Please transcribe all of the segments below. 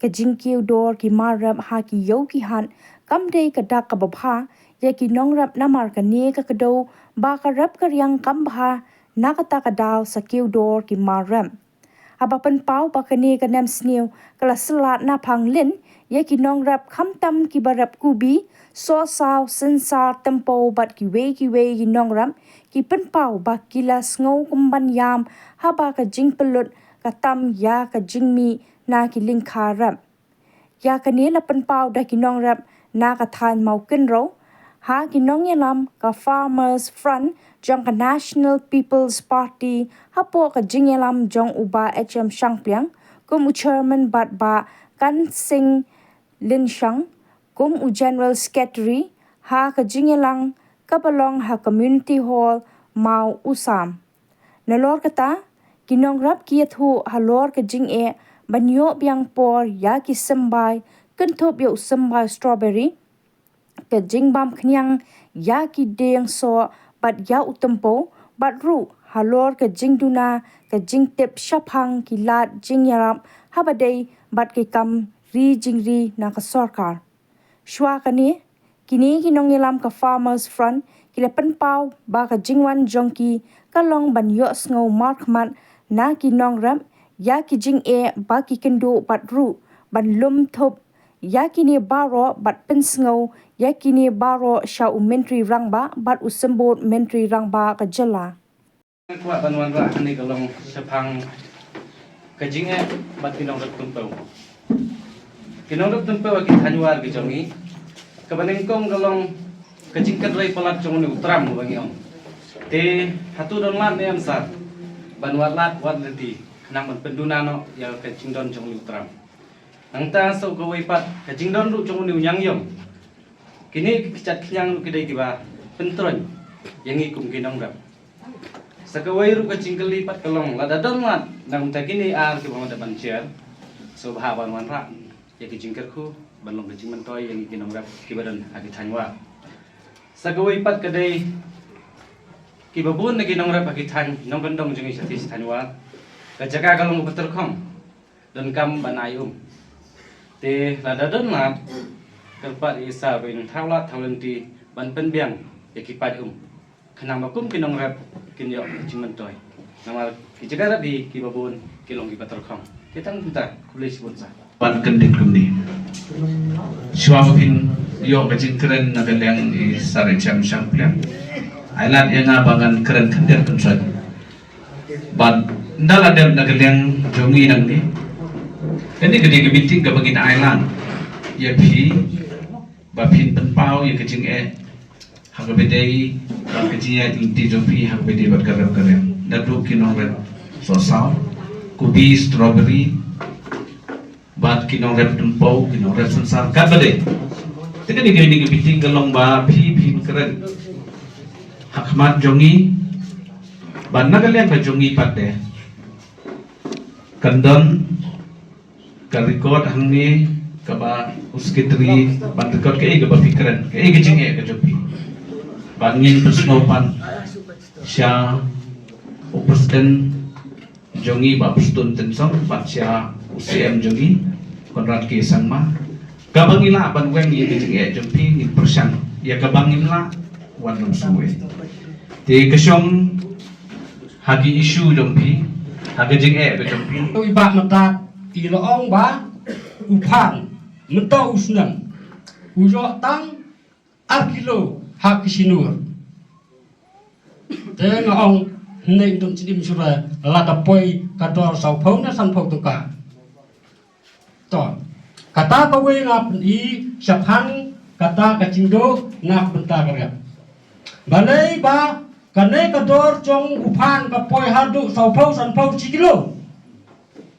ka jingkiu dor ki marap ha ki yo ki han kam dei ka dak ka babha ya ki nongrap namar ka ne ka kado ba ka rap ka yang kam bha na ka ta ka daw sa kiu dor ki marap abapan pau ba ka ne ka nam snew kala salat na phang lin ya ki nongrap kham tam ki barap kubi so saw sensar tempo bat ki we ki nongrap ki pen pau ba kilas ngau kumban yam ha ba ka jing pelut ka tam ya ka jingmi na ki lingkha rap ya ka ne la pen pau da ki nong rap na ka than mau kin ro ha ki nong yalam ka farmers front jong ka national people's party ha po ka jing yalam jong uba hm shangpiang kum u chairman bat ba kan sing lin shang kum u general secretary ha ka jing yalang ka balong ha community hall mau usam nalor kata kinong rap ki thu halor ka jing e banyo biang por ya ki sembai kentop yo sembai strawberry ka jing bam khnyang ya ki deng so bat ya utempo bat ru halor ka jing duna ka jing tep shaphang ki lat jing yaram habadei bat ki kam ri jing ri na ka sarkar shwa kani kini kinong yalam ka farmers front kila pen pau ba ka jingwan jongki ka long banyo sngo mark mat na ki nong rap ya ki jing e ba ki kendo bat ru ban lum thop ya ki ne baro bat pen sngo ya ki ne baro sha mentri rangba bat usembot mentri rangba ka jala kwa banwan ra ani kalong sepang ka jing e bat kinong rap tumpau kinong rap tumpau ki thanwar ki jongi ka baneng kong kalong ka jing kan rai palat jong ni utram bangi ong te hatu don lat ne am sat banwat lat wat leti nang man penduna no ya ka jingdon jong liu tram nang ta so ko wai pat ka jingdon ru jong liu yang yom kini kichat khyang ru kidai kiba pentron yangi kum kinong rap sa ka wai ru ka jingkeli pat kalong la dadon lat nang ta kini ar ki bang da ban cher so bha ban wan ra ya ki jingker khu ban long ka jing man toy yangi kinong rap kibadan agi thanwa sa ka wai pat kadai ki babun na kinong rap agi than nong kandong jong isatis thanwa kajaga kalau mau terkom dan kam banai te lada don lat kerpat isa bin thawlat thawlenti ban penbiang ya kipat kenang bakum kinong rap kinyo cimen toy nama kijaga di kibabun kilong kipat terkom kita minta kulis bunsa ban kendit kumni syawabin yo kecil keren nagal yang di sare jam syangpiang ailat yang abangan keren kendit kunsan ban ndala dem nagaleng jongi nang ni kani gede gebiting ga bagin island ya phi ba phin pen pau ya kejing e hak bedei ba kejing ya ti jopi hak bedei bat karem da do kinong red so sao kubi strawberry bat kinong red tumpau kinong red sensar ka bedei tekani gede gebiting galong ba phi phin keren hak mat jongi ban nagaleng ba jongi pat de kandon ka record hangni ka ba uskitri ban record ke ga ba fikran ke ga jing e ka jopi bangin pesnopan sya presiden jongi ba pustun tensong bat sya UCM jongi konrad ke sangma ka bangila ban weng ye jing e jopi ni persan ya ka bangimla wan lum suwe te kasyong hagi isu jompi hagi jing e jompi iba mata iloong ba upan mento usnam ujo tang arkilo hak sinur te ngong nei dum chidim sura la da poi kador sau phau na san phau tuka to kata ka we ngap i saphang kata ka chindo ngap benta ka balai ba kane kador jong upan ka poi hadu sau phau san phau chikilo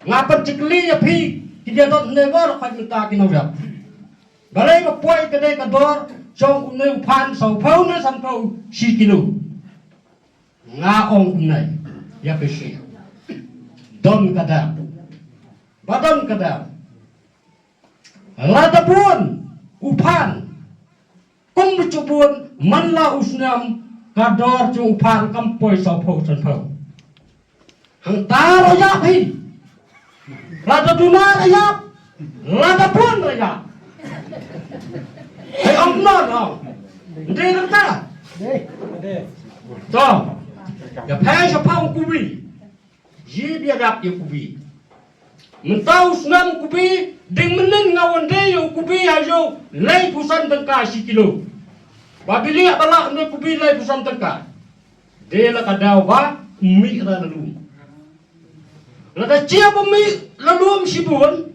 ngapat cikli ya pi kita dot never khai minta kinau rap balai ka poi kane kador jong unai upan sau phau na san phau chikilo nga ong unai ya pesi don kada badon kada ladabun upan kum cubun manla usnam kador jong upan kampoi sau phau san phau hang taro ya pi lada duna ayap Lada pun mereka. Hei ông non ông. Đi được ta. Toh. Ya phe sa phong kubi. Ji dia dak ya kubi. Mentau senam kubi ding menen ngawan de yo kubi ayo lay pusan tengka si kilo. Babili balak ne kubi lay pusan tengka. De la kadau ba mi ra lalu. Lada cia bumi lalu si bun.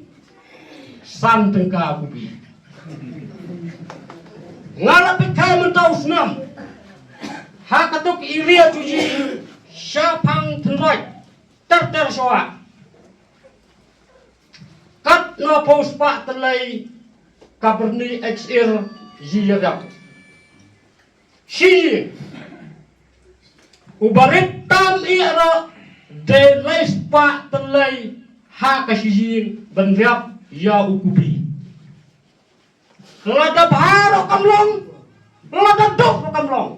San tengka kubi. Ngala pikai mentau senam. Hakatuk iria cuci syapang tenroi ter soa kat no pos pak telai kaberni XR jiyadak si ubarit tam ira de les pak telai hakasijin benriap ya ukubi lada baro kamlong lada dok kamlong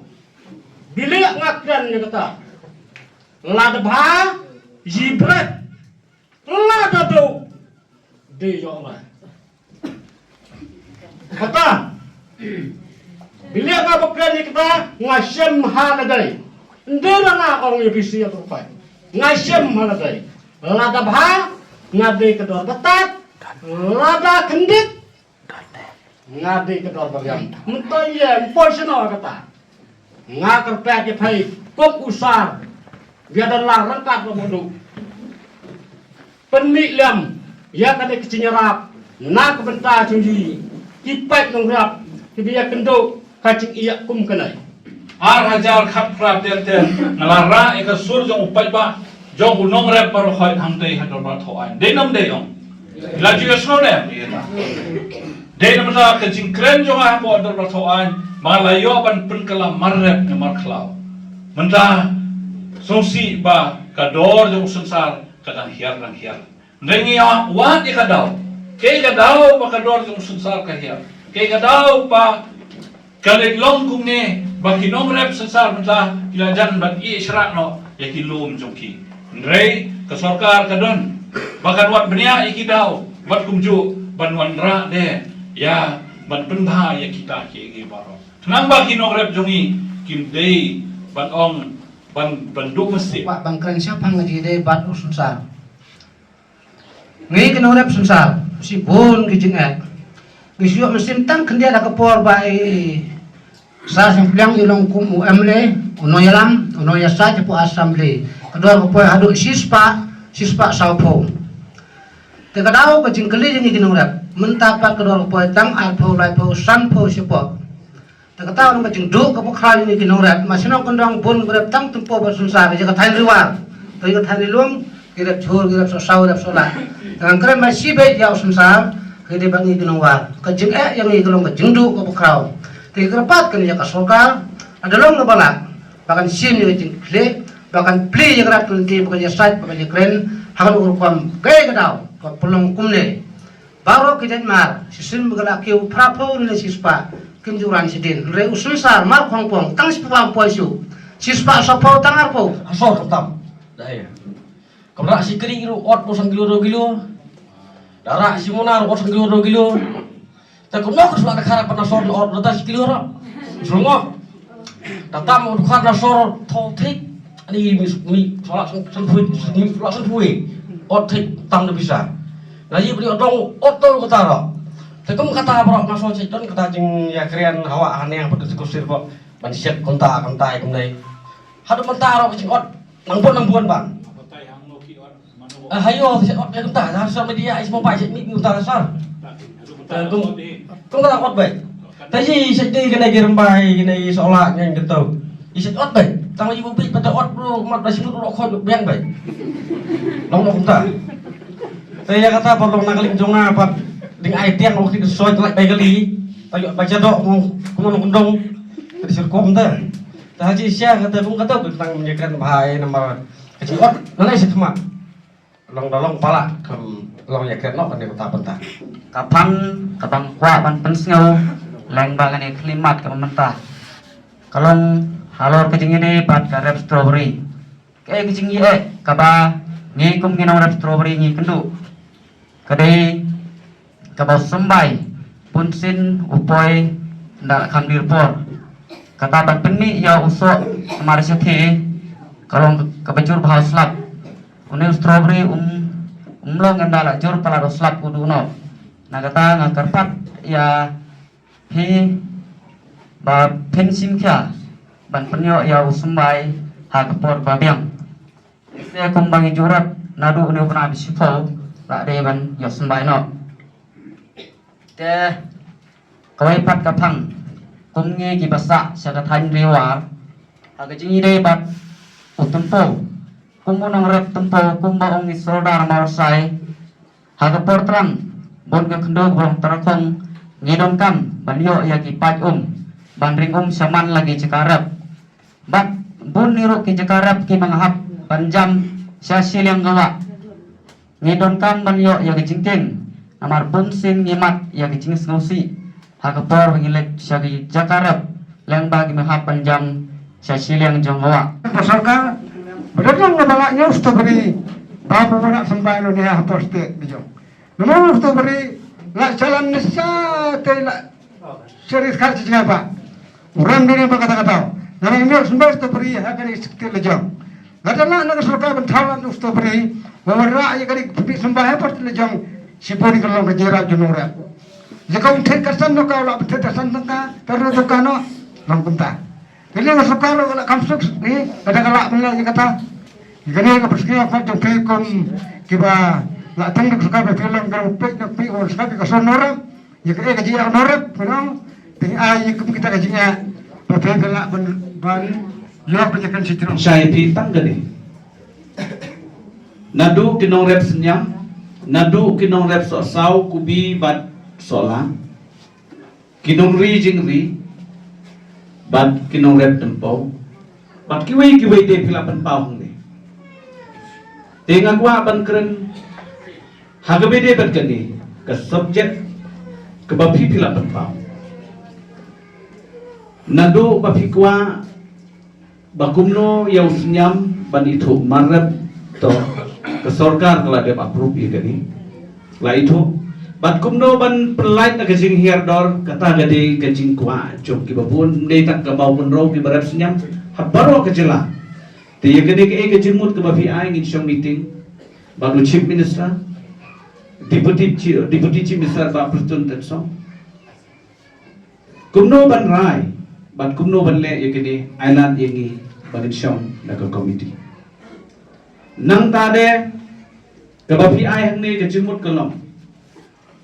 bilik ngakran ni kata lada bha jibret lada do de yo la kata bilik ngakran ni kata ngasem haladai ndela na ong yebisi ya tupai ngasem haladai lada bha ngade kedor betat lada kendit ngade kedor baryam mentoye poisno kata ngakar pek phai kop usar dia adalah rengkat bodoh penmilam ya kane kecinyarap nak bentar junji kipai nongrap dia kendo kacing iya kum kanai ar hajar khat krap ten ngalara eka sur jong upai ba jong unong rep par khoi hamtei hador ba thoan denam deyong laju yasno ne denam ta kacing kren jong a bo hador ba thoan Malayo ban penkala marrep ne marklau. Menta songsi ba kador jong sensar kadang hiar dan hiar. Rengi wa di kadau. Ke kadau ba kador jong sensar ka hiar. Ke kadau ba kalilong kum ne ba kinom rep sensar menta kilajan ban i israk no ya kilum jongki. Ndrei ke sorkar kadon bakan wat benia ikidau bat kumju ban wanra de ya ban penbha ya kita ke baro. Nang ba kinogrep jongi kim dei ban ong ban du mesti Pak bangkran siapa ngaji dei bat usunsar. Ngai kinogrep sunsar si bon kijing ek. Gisyo mesin tang kendia da kepor ba sa semplang ilong kum UMle uno yalam uno yasa jepu assembly. Kedua kepor hadu sispa saupo. Tekadau kijing keli jengi kinogrep mentapat kedua kepor tang alpo laipo sanpo sipo. Takataw ng kajing ka po krali ni kinurep masinong kondong bun grep tang tempo bersunsar jaga tain riwar to jaga tain lum grep chur grep so saw grep so la ang krem masih be yaw sunsar kede bangi kinungwar kajing yang igelong kajing ka po kraw te grepat kan jaga sokar adalong ngebalak bahkan sim ni kajing kle bahkan pli jaga rat kunti bukan site bukan kren hakan urukwam gay kadaw ka pulong kumne baro kijan mar sisim begala kiu prapo ni sispa kinjuran sidin re usunsar mar khongpong tang sipam poisu sispa sopo tangar po asor ketam dai kamra si kering ru ot bosan kilo 2 kilo dara si monar bosan kilo 2 kilo ta kumno kus la khara pana sor ot data si kilo ro sungo tatam ud khar na sor tho thik ani mi solat san phui ni solat san phui ot thik tam na bisa la yi bri odong ot to kata ro Tekum kata bro masuk citon kata jing ya keren hawa aneh yang betul kusir bro manusia konta kumnai hadu mentaro jing ot nangbuan bang hayo ot ya konta harus sama dia ismo pai mi utara sar kum kata ot baik tadi sedih kena kirim bai kena solat yang gitu iset ot baik tang ibu pi pada ot bro mat basi ro khon biang baik nong konta saya kata potong nakaling jonga apa dengan IT yang waktu itu soal telak kali, tajuk baca dok mau kuno kundong, tadi serkom dah. Haji Syah kata pun kata tentang menjaga bahaya nama kecil ot, mana sih cuma, long pala, long ya kena kan dia bentar. Kapan kuapan pensengau, lain bagan ini klimat kalau mentah. Kalau halor kecing ini bat karep strawberry, kayak kecing kaba ngikum kinau rep strawberry ngi kendu, kadai kabau sembai punsin upoi ndak kamdir por kata ban penni ya usok mari sethi kalau kebajur bahau slap une strawberry umlong ngandala jur palado slap kuduno na kata ngakarpat ya hi ba pensim kya ban penyo ya usumbai ha kapor babiang se kumbangi jurat nadu une pernah bisifo la de ban ya sembai no te kawai pat kapang kumngi ki basa sa kathan rewa aga jingi de bat utumpo kumunang rep tempo kumbaong ni soldar marsai haga portrang bon ke kendog bong terakong ngidom kam banyo ya ki pat bandring saman lagi cekarap bat bun niru ki cekarap ki manghap panjam sia silang gawa ngidom kam banyo ya ki jingking amar punsin ngimat ya ki jingis ngosi haga por ngilek sia ki cekarap lang bagi manghap panjam sia silang jonggawa Pasarkan berdatang nabalaknya strawberry bapa nak sampai lo ni hapus te bijong. Namun strawberry la jalan nesa te la serius kali cakap. Orang dunia berkata-kata. Nama ini sampai strawberry hakani sekte lejong. Lada nak nak surga bentalan strawberry wawarra ya kali pipi sampai hapus lejong sipori kalau kejera junura. Jika untet kasan no kau la untet kasan tengah terus tukano langkunta. Jadi nggak suka lo kalau kamsuk ni ada kalak benar dia kata. Jadi nggak pergi apa jumpa kon kiba lah tengok suka berfilm kalau pek nak pi orang suka kasar noram. Ya kerja gaji yang noram, benar. Tapi ayah kita gajinya berfilm kalak ban jawab penjakan citron. Saya pitang gani. Nadu kinong rep senyam, nadu kinong rep sau kubi bat solang, kinong ri jing ri, bat kinong rep tempau, bat kiwai te pilapan pau ni. Tengah gua ban keren, hagabede bat kani, ke subjek ke bapi pilapan pau. Nadu bapi gua bakumno yang senyam ban itu marab to ke sorkar kalau dia approve ya kani. Lah itu bat kumno ban pelait na kajing hierdor kata gade kajing kwa jok ki babun dei tak ka bawun ro ki barap senyam habaro kajela. Te ye gade ke kajing mut ke bafi ai ngin shong meeting baru chief minister deputy chief minister ba prestun tansong. Kumno ban rai bat kumno ban le ye gade island yengi bagin shong na ka committee. Nang tade kabapi ai hang ne kajing mut kalong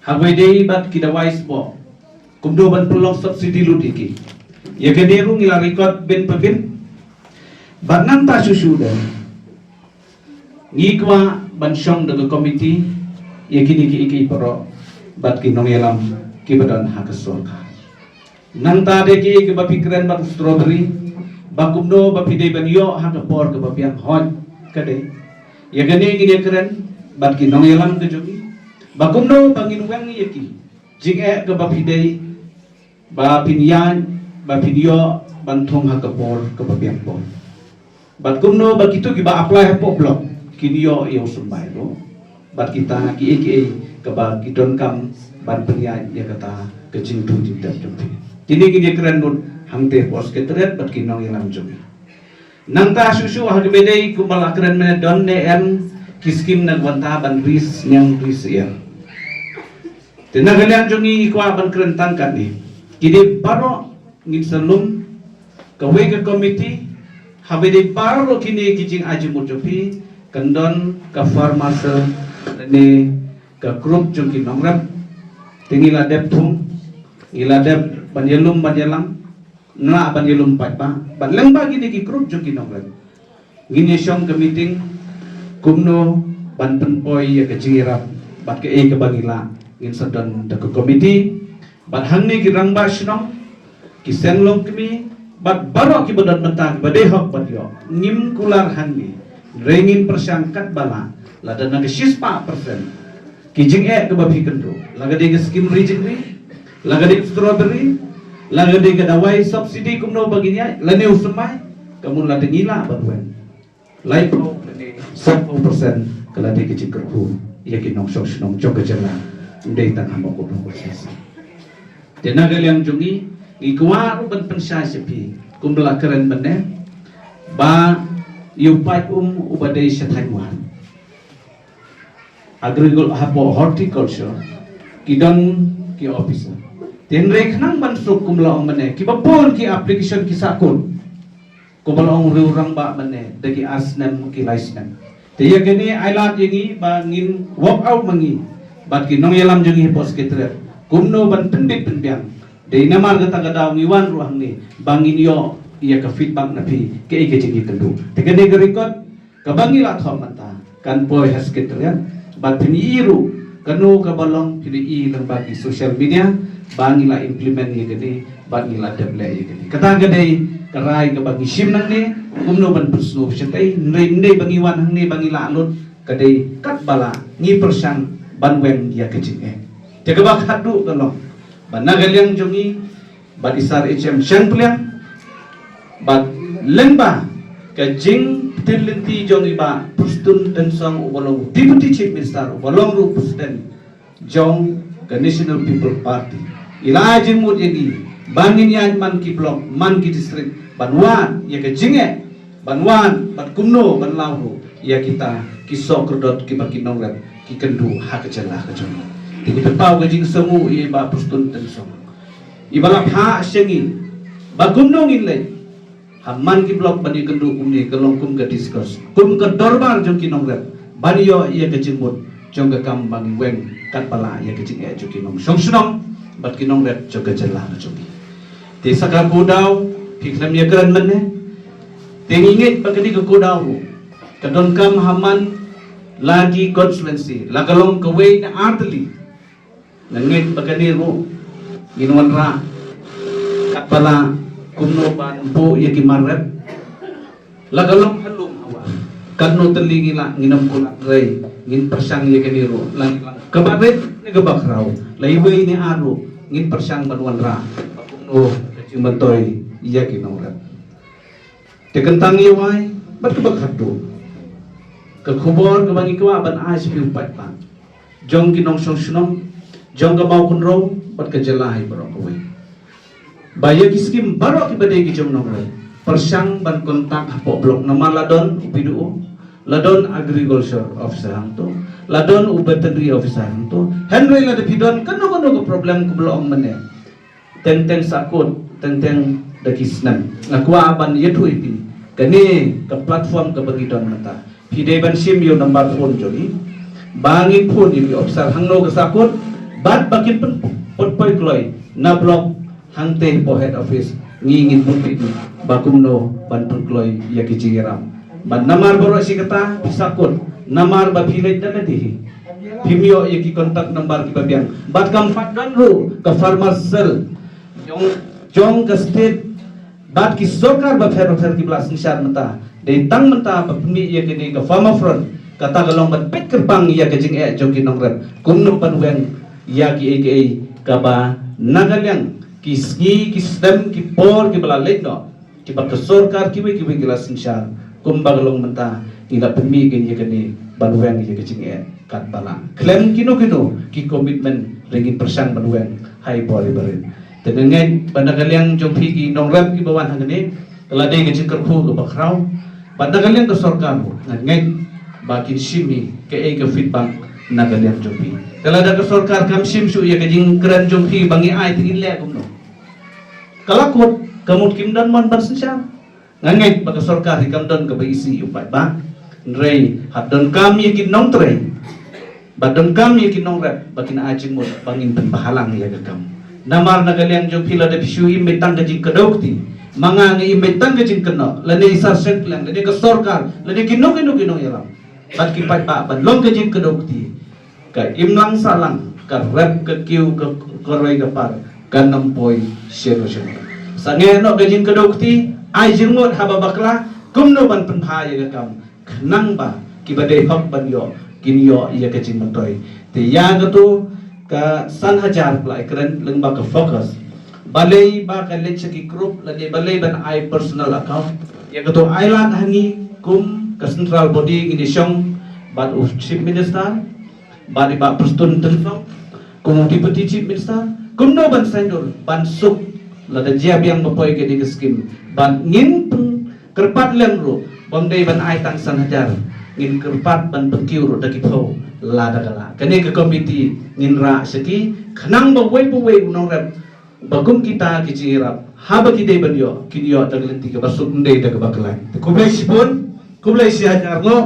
hagway day bat kidawais bo kumdo ban pelong subsidi ludiki ya kederu ngila record ben pabin bat nang ta susu dan ngikwa ban shong daga committee ya kini ki iki paro bat kinong yalam ki badan hakasol ka nang ta de ki bapi keren bat strawberry bakumdo bapi day ban yo hakapor ke bapi ang hot kade ya gane gini keren bat kinong yalam ke jogi bakumno bangin wang yeki jing ke bapidei ba pinyan ba video bantung hakapor ke babiang pon bat kumno ba kitu ki ba apply po blok kinyo yo sumbai lo bat kita ki ke ba kidon kam ban penyan ya kata ke jing tu jing dap jumpi kini kini keren nun hangte pos ke tret bat kinong ilang jumi nang ta susu hagbedei kumbala keren men don ne en kiskim nagwanta ban ris nyang ris ya. Tenagalian jongi kwa ban kerentang kan ni. Kini baro ngin salum kawe ke komiti habede baro kini kijing aji mujopi kendon ka farmasa ni ka grup jongi nongrap tingila dep thum ila dep banjelum banjelang na banjelum patba ban lengba gini ki grup jongi nongrap ngini syong ke meeting kumno ban penpoi ya kejirap bat ke ke bangila ngin sedon de komiti bat hangni ki rangba shnong ki senglong kmi bat baro ki badan mentang bade hok bat yo ngim kular hangni rengin persangkat bala lada na 6% ki jing ke babi kendo laga de skim rijing ri laga de strawberry laga de dawai subsidi kumno baginya lane usmai kamun lada ngila batwen lai pro 10% kalau dia kecil kerhu ia kinong sok senong jok kejalan ndai tan hamo ko proses de nagal yang jungi ikwa ban pensya sepi kumbla keren benne ba yupai ubadai Taiwan agriculture hapo horticulture kidang ki officer ten rekhnang ban suk kumla ong benne ki bapol ki application ki sakun kumla ong riurang ba benne dagi asnam ki license te ya gani ailat yangi ba ngin walk out mangi bat ki nong yalam jungi pos ketre kumno ban pendit penbiang de namar gata gada ngiwan ruang ni bangin yo ia ke feedback napi ke ike jingi kendu te gani record ka bangi la thom mata kan boy has ketre bat pini iru kanu ka balong pini i lang bagi social media bangi la implement ye gani bangi la develop ye gani kata gadai karai ka bagi sim nang ni kumno ban pusno sentai ndai bangi wan hang ni bangi la alut kadai kat bala ngi persang banwen ya kecing te ka bak hadu kalong banagalyang jungi bat isar HM siang peliang bat lengba ka jing tilenti jongi ba pustun dan sang ubalong deputy chief minister ubalong ru president jong ka National People Party ilajin mut yagi bangin yan man ki block man ki district banwan ya ka jinge banwan bat kumno ban lahu ya kita kisok kerdot ki bakinong rep ki kendu ha ka celah ka jongi ti pau ka jing semu i ba pustun dan sang ibala ha sengi ba kumno ngile hamman ki blok bani kendu kumni kelong kum ka discuss kum ka dorbar jong kinong rep bani yo ia ka jingmut jong ka kam bang weng kat pala ia ka jing jong kinong song sunong bat kinong rep jong ka jelah ka jong ti saka kudau piklam ya keran menne tingingit bagani ka kudau ka don kam hamman lagi constituency lagalong ka way na arteli nangit bagani ro ginwan ra kat pala kumno ban po ya kimarep lagalong halum hawa kanno telingi la nginam kulak rei ngin persang ya keniro lang kabaret ni gabakraw layway ni aro ngin persang banwan ra kumno kacimatoy ya kinawrat te kentang yawai bat kabakado ka khubor ka bangi kwa ban as piu pat pa jong kinong song sunong jong ka mau kunro bat ka jalai baro kawai baya kiskim baro ki badai ki jom nongre persang ban kontak hapo blok nama ladon upidu ladon agriculture officer hangto ladon veterinary officer hangto henry la de pidon kano ko problem ko blok mene teng sakut teng da kisnan ngakwa ban yetu ipi kani ke platform ke bagidon mata pide ban sim yo number phone joli bangi phone ipi officer hangno ke sakut bat bakin pot poi kloi na blok hangte po head office ngingin putih bakumno bantul kloy ya kijiram ban namar boro si kata pisakut namar ba village na dihi pimio ya ki kontak number ki babiang bat kam dan ru ka farmer cell jong ka state bat ki sokar ba fer ki blas nisar menta de tang menta ba pimi ya ki ka farmer front kata galong bat pet kerbang ya ke jing jong ki nong rep kumno panwen ya ki aka ka ba nagalyang kisngi kisdem ki por ki balalek no ki bak sorkar ki we gilas insar kumbagalong menta ila pemi gen ye kene banwen ye ke jinge kat bala klem kino ki komitmen ringin persang banwen hai bori berin tenengen bandagalyang jompi ki nongrem ki bawan hangene kelade ke jingker khu ke bakrau bandagalyang ke sorkar ngen bakin simi ke e ke feedback nagalyang jompi kelada ke sorkar kam sim su ye ke jing keren jompi bangi ai tingin le kumno kalakut kamut kimdan man barsensya ngangit baka sorkar hikamdan ke baisi upai ba rei hadon kami yakin nong trei badon kami yakin nong rep bakin ajing mut bangin penbahalang ya gakam namar nagaliang jong pila de pisu imetang ke jing kedokti mangang imetang ke jing keno lane isar set lang lane ke sorkar lane kinong yalam bat ki pai ba ban long ke jing kedokti ka imlang salang ka rep ke kiu ke koroi ke par kanam poi shero sange no gajin kedokti ai jingmut haba bakla kumno ban penha ya gakam nang ba ki badai hok ban yo kin yo ya kecing mentoy te ya gatu ka san hajar pla keren leng ba ka focus balai ba ka leche ki group la de balai ban ai personal account ya gatu island hangi kum ka central body ini syong bat chief minister ba di ba prestun tensong kum deputy chief minister kum no ban sendur ban suk la da jia biang mapoi ke di skim ban ngin pung kerpat lem ro bom dei ban ai tang san hajar ngin kerpat ban bekiu ro da ki pho la da gala kene ke komiti ngin ra seki khnang ba wei unong rap bagum kita kicirap haba ki dei ban yo ki yo da gelenti ke basuk ndei da ke bakelai kublai sipun kublai si hajar lo